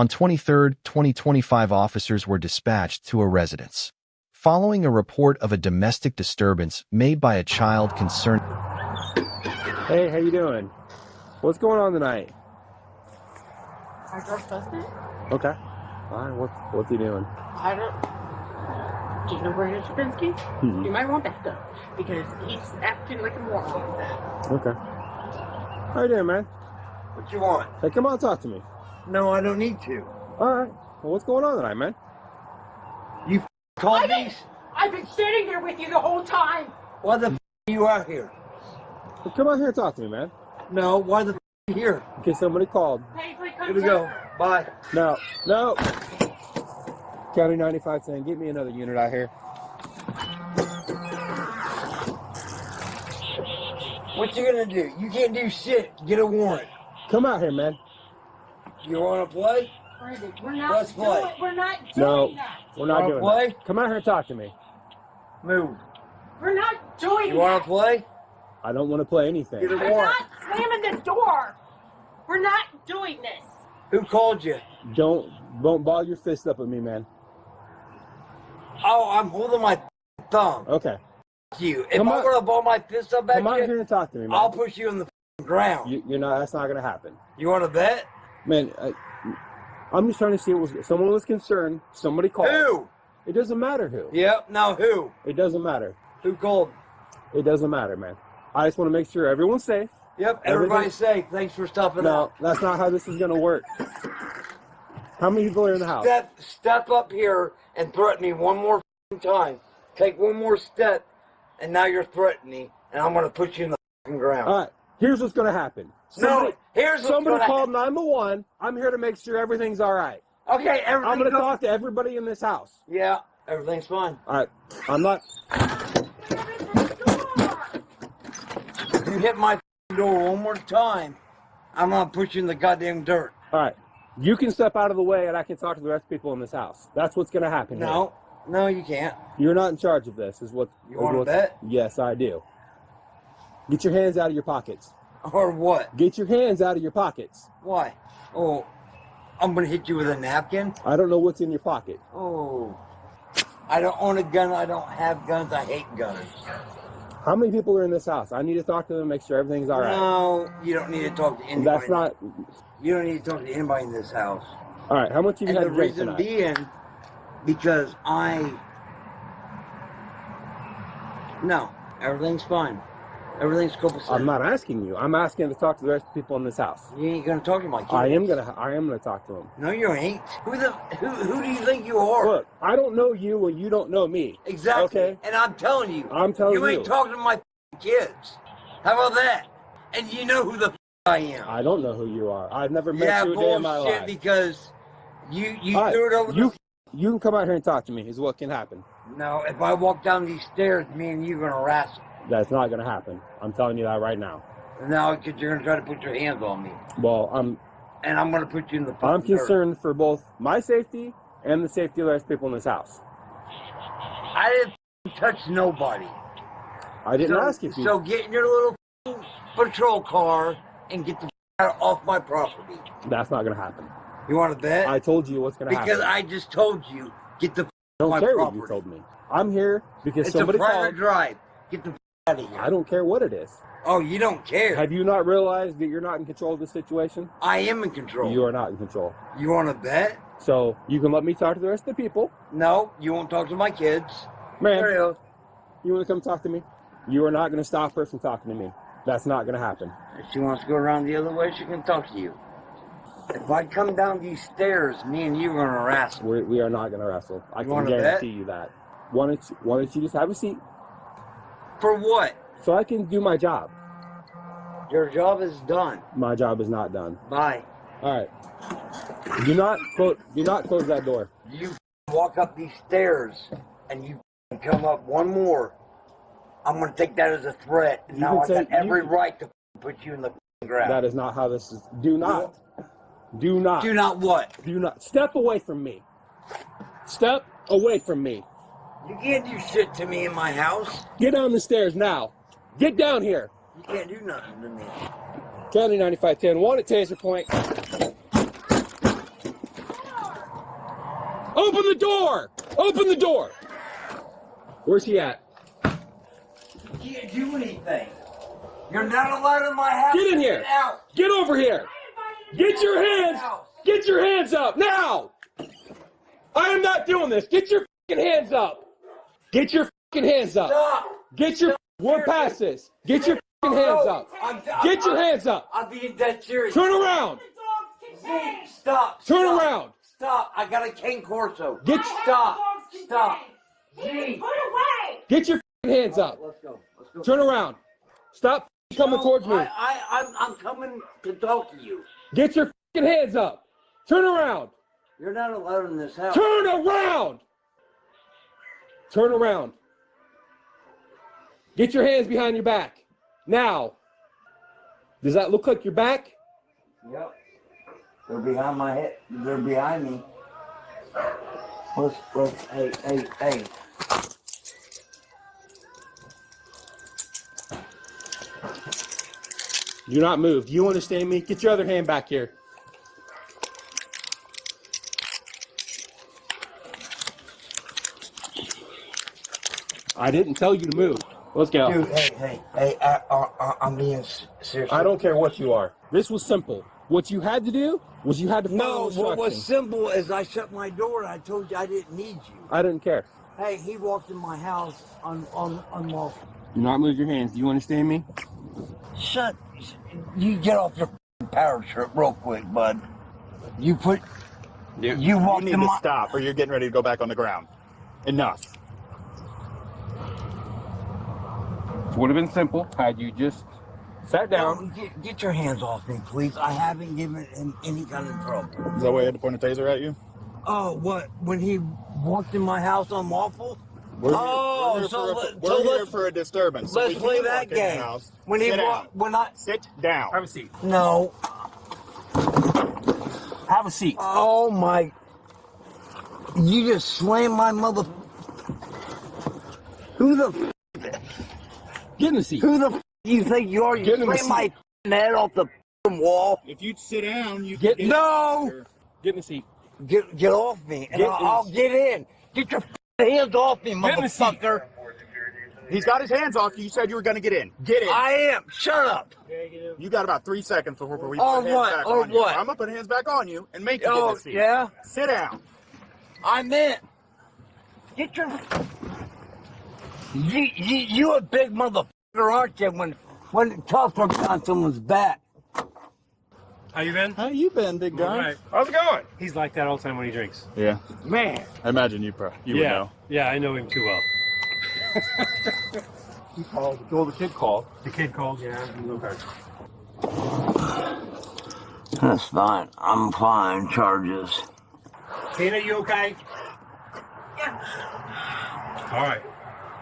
On 23, 2025, officers were dispatched to a residence following a report of a domestic disturbance made by a child concerned. Hey, how you doing? What's going on tonight? Our girl's husband? Okay. All right, what's he doing? I don't. Do you know where it is, Trubinsky? Mm-hmm. You might want that though, because he's acting like a moron. Okay. How you doing, man? What you want? Hey, come on, talk to me. No, I don't need to. All right. Well, what's going on tonight, man? You called me? I've been standing here with you the whole time. Why the are you out here? Well, come out here and talk to me, man. No, why the you here? Okay, somebody called. Paisley, Here we go. Bye. No. County 9510, get me another unit out here. What you gonna do? You can't do shit. Get a warrant. Come out here, man. You wanna play? We're not Let's play. We're not doing No, that. we're not Wanna doing play? that. Come out here and talk to me. Move. We're not doing You wanna that. play? I don't want to play anything. Get a We're warrant. not slamming the door. We're not doing this. Who called you? Don't ball your fist up at me, man. Oh, I'm holding my thumb. Okay. You. If Come I'm on. gonna ball my fist up at Come out you, here and talk to me, man. I'll push you in the ground. You're not. That's not gonna happen, You wanna bet? man. I'm just trying to see what was. Someone was concerned. Somebody called. Who? It doesn't matter who. Yep. Now who? It doesn't matter. Who called? It doesn't matter, man. I just want to make sure everyone's safe. Yep. Everybody's safe. Thanks for stopping No, out. that's not how this is gonna work. How many people are in the house? Step up here and threaten me one more time. Take one more step, and now you're threatening me, and I'm gonna put you in the ground. All right. Here's what's gonna happen. Here's what's Somebody gonna called 911. I'm here to make sure everything's all right. Okay, I'm everything's gonna talk to everybody in this house. Yeah, everything's fine. All right. I'm not. If you hit my door one more time, I'm gonna put you in the goddamn dirt. All right. You can step out of the way, and I can talk to the rest of the people in this house. That's what's gonna happen. No, no, you can't. Here. You're not in charge of this. Is what? You want to bet? Yes, I do. Get your hands out of your pockets. Or what? Get your hands out of your pockets. Why? Oh, I'm gonna hit you with a napkin? I don't know what's in your pocket. Oh, I don't own a gun. I don't have guns. I hate guns. How many people are in this house? I need to talk to them, make sure everything's all right. No, you don't need to talk to anybody. That's not. You don't need to talk to anybody in this house. All right. How much have you And had the to drink reason tonight? being, because no, everything's fine. Everything's copacetic. I'm not asking you. I'm asking to talk to the rest of the people in this house. You ain't gonna talk to my kids. I am gonna talk to them. No, you ain't. Who do you think you are? Look, I don't know you, and you don't know me. Exactly. Okay. And I'm telling you. I'm telling you. You ain't talking to my kids. How about that? And you know who the I am. I don't know who you are. I've never met you a day in my bullshit, life. because you All right, threw it over you can come out here and talk to me. Is what can happen. No, if I walk down these stairs, me and you gonna wrestle. That's not gonna happen. I'm telling you that right now. Now, because you're gonna try to put your hands on me, Well, and I'm gonna put you in the. I'm dirt. concerned for both my safety and the safety of the rest of the people in this house. I didn't touch nobody. I didn't ask if you. So get in your little patrol car and get the off my property. That's not gonna happen. You want to bet? I told you what's gonna happen. Because I just told you, get the I don't my care property. what you told me. I'm here because It's somebody a private called. drive. Get the out of here. I don't care what it is. Oh, you don't care. Have you not realized that you're not in control of the situation? I am in control. You are not in control. You want to bet? So you can let me talk to the rest of the people. No, you won't talk to my kids. Man, There you go. you want to come talk to me? You are not going to stop her from talking to me. That's not going to happen. If she wants to go around the other way, she can talk to you. If I come down these stairs, me and you are going to wrestle. We are not going to wrestle. I can wanna guarantee bet? you that. Why don't you just have a seat For what? so I can do my job? Your job is done. My job is not done. Bye. All right. Do not close that door. You walk up these stairs and you come up one more, I'm going to take that as a threat. And You now I can got say- every right to put you in the ground. That is not how this is. Do not. Do not. Do not what? Do not. Step away from me. Step away from me. You can't do shit to me in my house. Get down the stairs now. Get down here. You can't do nothing to me. County 9510, wanted taser point. Open the door! Open the door! Where's he at? You can't do anything. You're not allowed in my house. Get in here! Get out! Get over here! Get your hands! Get your hands up now! I am not doing this. Get your fucking hands up. Get your fucking hands up. Stop! Get your. We're past this. Get your fucking hands up. Get your hands up. I'm being dead serious. Turn around. Stop. Turn Stop. around. Stop. I got a cane corso. Get. Stop. Stop. Gee. Put away. Get your fucking hands up. Let's go. Let's go. Turn around. Stop coming towards me. I'm coming to talk to you. Get your fucking hands up. Turn around. You're not allowed in this house. Turn around. Turn around. Get your hands behind your back. Now. Does that look like your back? Yep. They're behind my head. They're behind me. Hey. Do not move. Do you understand me? Get your other hand back here. I didn't tell you to move. Let's go. Dude, hey, I'm being serious. I don't care what you are. This was simple. What you had to do was you had to follow No, instructions. what was simple is I shut my door and I told you I didn't need you. I didn't care. Hey, he walked in my house unlawful. Do not move your hands. Do you understand me? Shut. You get off your power trip real quick, bud. You put. You walked need in to my. stop, or you're getting ready to go back on the ground. Enough. Would have been simple had you just sat down. Get your hands off me, please. I haven't given him any kind of trouble. Is that why you had to point a taser at you? Oh, what? When he walked in my house unlawful? We're here for a disturbance. Let's So play you that walk in the game. house, When he sit down. when I Sit down. Have a seat. no. Have a seat. Oh my! You just slammed my mother. Who the Get in the seat. who the you think you are? You Get in the slammed my head off the wall. If you'd sit down, you Get- could No! Get in the seat. Get off me, and Get in. I'll get in. Get your hands off me, Get in the seat. motherfucker! He's got his hands off you. You said you were going to get in. Get in. I am. Shut up. You got about 3 seconds before we put Or hands what? back Or on you. what? I'm going to put hands back on you and make you get in Oh the seat. yeah. Sit down. I'm in. Get your. You a big motherfucker, aren't you? When tough looks on someone's back. How you been? How you been, big guy? All right. How's it going? He's like that all the time when he drinks. Yeah. Man. I imagine you would yeah. know. Yeah, I know him too well. He called. Well, the kid called. The kid called, yeah. Okay. That's fine. I'm fine. Charges. Tina, you okay? Yeah. All right.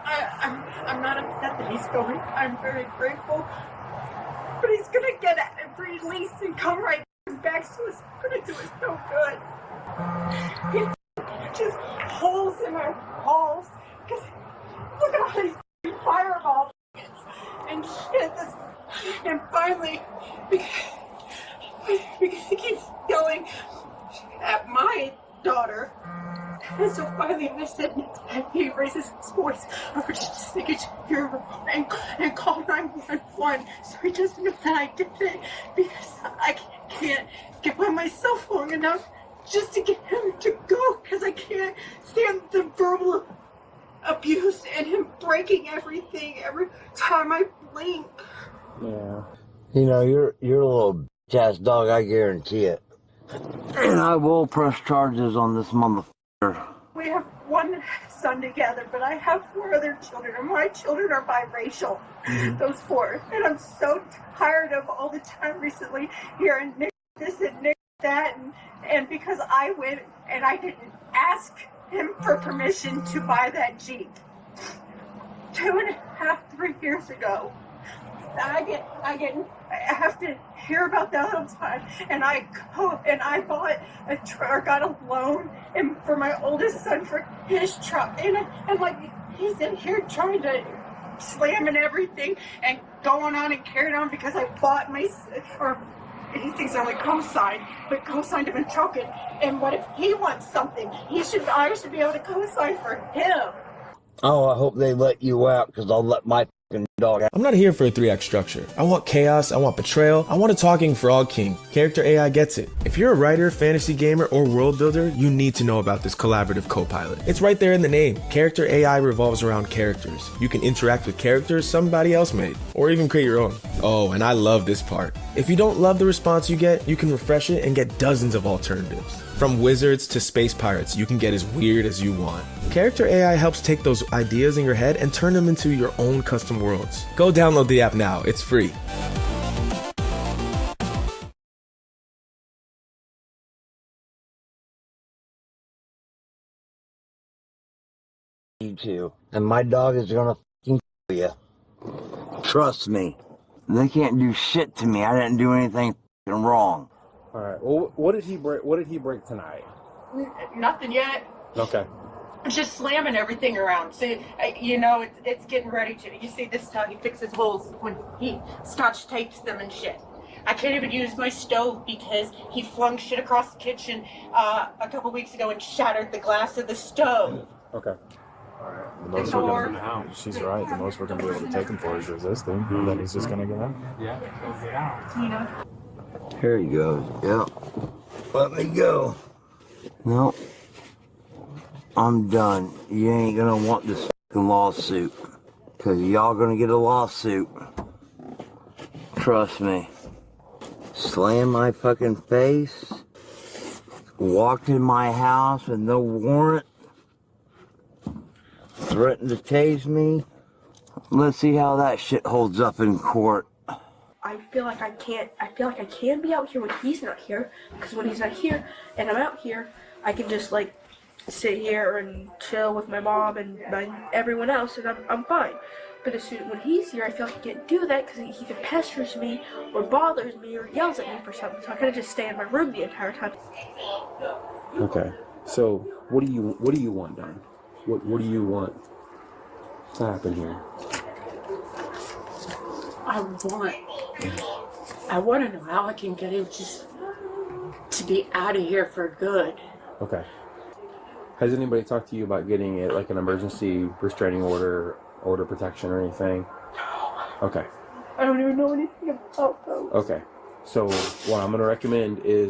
I'm not upset that he's going. I'm very grateful. But he's gonna get released and come right back, so it's gonna do us no good. He just holes in my walls. Cause look at all these fireballs and shit. And finally, because he keeps yelling at my daughter. And so finally I said next time he raises his voice, I would just take it here and call 911 so he doesn't know that I did it, because I can't get by myself long enough just to get him to go, because I can't stand the verbal abuse and him breaking everything every time I blink. Yeah. You know, you're a little bitch-ass dog, I guarantee it. And I will press charges on this motherfucker. We have one son together, but I have 4 other children, and my children are biracial, those 4. And I'm so tired of all the time recently hearing Nick this and Nick that, and because I went and I didn't ask him for permission to buy that Jeep 2.5, 3 years ago. I have to hear about that all the time, and I bought got a loan and for my oldest son for his truck, and like he's in here trying to slamming everything and going on and carrying on because I bought And he thinks I only co-signed, but co-signed him in choking. And what if he wants something? I should be able to co-sign for him. Oh, I hope they let you out, because I'll let my fucking dog out. I'm not here for a 3-act structure. I want chaos, I want betrayal, I want a talking frog king. Character AI gets it. If you're a writer, fantasy gamer, or world builder, you need to know about this collaborative co-pilot. It's right there in the name. Character AI revolves around characters. You can interact with characters somebody else made, or even create your own. Oh, and I love this part. If you don't love the response you get, you can refresh it and get dozens of alternatives. From wizards to space pirates, you can get as weird as you want. Character AI helps take those ideas in your head and turn them into your own custom worlds. Go download the app now, it's free. You too. And my dog is gonna fucking kill you. Trust me. They can't do shit to me. I didn't do anything fucking wrong. All right. Well, what did he break? What did he break tonight? Nothing yet. Okay. It's just slamming everything around. See, you know, it's getting ready to. You see, this is how he fixes holes when he scotch tapes them and shit. I can't even use my stove because he flung shit across the kitchen a couple weeks ago and shattered the glass of the stove. Okay. The most we're gonna, she's right. The most we're gonna be able to take him for is resisting, and then he's just gonna get out. Yeah. Here he goes. Yep. Let me go. No. I'm done. You ain't gonna want this fucking lawsuit. Cause y'all gonna get a lawsuit. Trust me. Slam my fucking face. Walked in my house with no warrant. Threatened to tase me. Let's see how that shit holds up in court. I feel like I can be out here when he's not here, because when he's not here and I'm out here, I can just like sit here and chill with my mom and everyone else, and I'm fine. But when he's here, I feel like I can't do that because he either pesters me or bothers me or yells at me for something. So I kind of just stay in my room the entire time. Okay. So what do you want done? What do you want to happen here? I want to know how I can get him just to be out of here for good. Okay. Has anybody talked to you about getting it like an emergency restraining order protection or anything? No. Okay. I don't even know anything about those. Okay. So what I'm going to recommend is